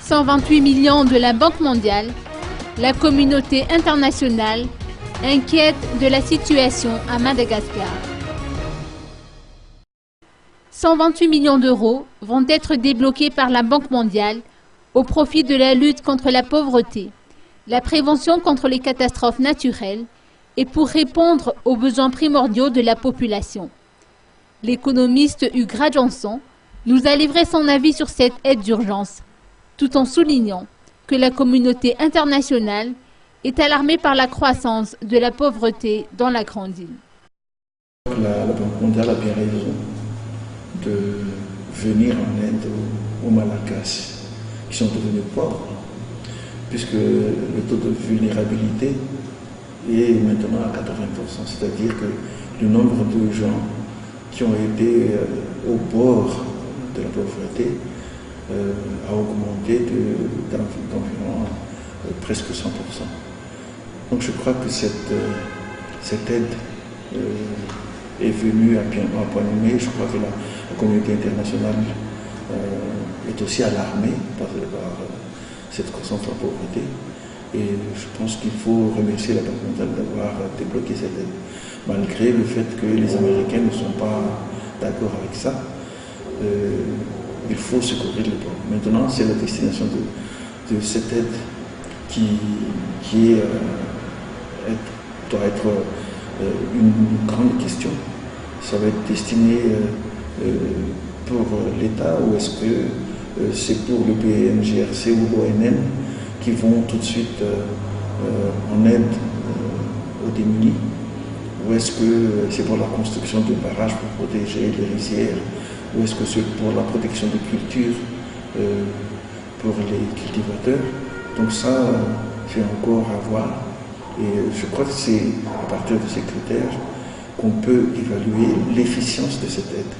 128 millions de la Banque mondiale, la communauté internationale inquiète de la situation à Madagascar. 128 millions d'euros vont être débloqués par la Banque mondiale au profit de la lutte contre la pauvreté, la prévention contre les catastrophes naturelles et pour répondre aux besoins primordiaux de la population. L'économiste Hugh Johnson nous a livré son avis sur cette aide d'urgence, tout en soulignant que la communauté internationale est alarmée par la croissance de la pauvreté dans la Grande Île. La Banque mondiale a bien raison de venir en aide aux Malagasy qui sont devenus pauvres, puisque le taux de vulnérabilité est maintenant à 80%, c'est-à-dire que le nombre de gens qui ont été au bord de la pauvreté a augmenté d'environ presque 100%. Donc je crois que cette aide est venue à point nommé. Je crois que la communauté internationale est aussi alarmée par cette croissance de la pauvreté. Et je pense qu'il faut remercier la Banque mondiale d'avoir débloqué cette aide, malgré le fait que les Américains ne sont pas d'accord avec ça. Il faut secourir les pauvres. Maintenant, c'est la destination de cette aide qui doit être une grande question. Ça va être destiné pour l'État ou est-ce que c'est pour le BNGRC ou l'ONM qui vont tout de suite en aide aux démunis, ou est-ce que c'est pour la construction de barrages pour protéger les rizières, ou est-ce que c'est pour la protection des cultures pour les cultivateurs. Donc ça, c'est encore à voir. Et je crois que c'est à partir de ces critères qu'on peut évaluer l'efficience de cette aide.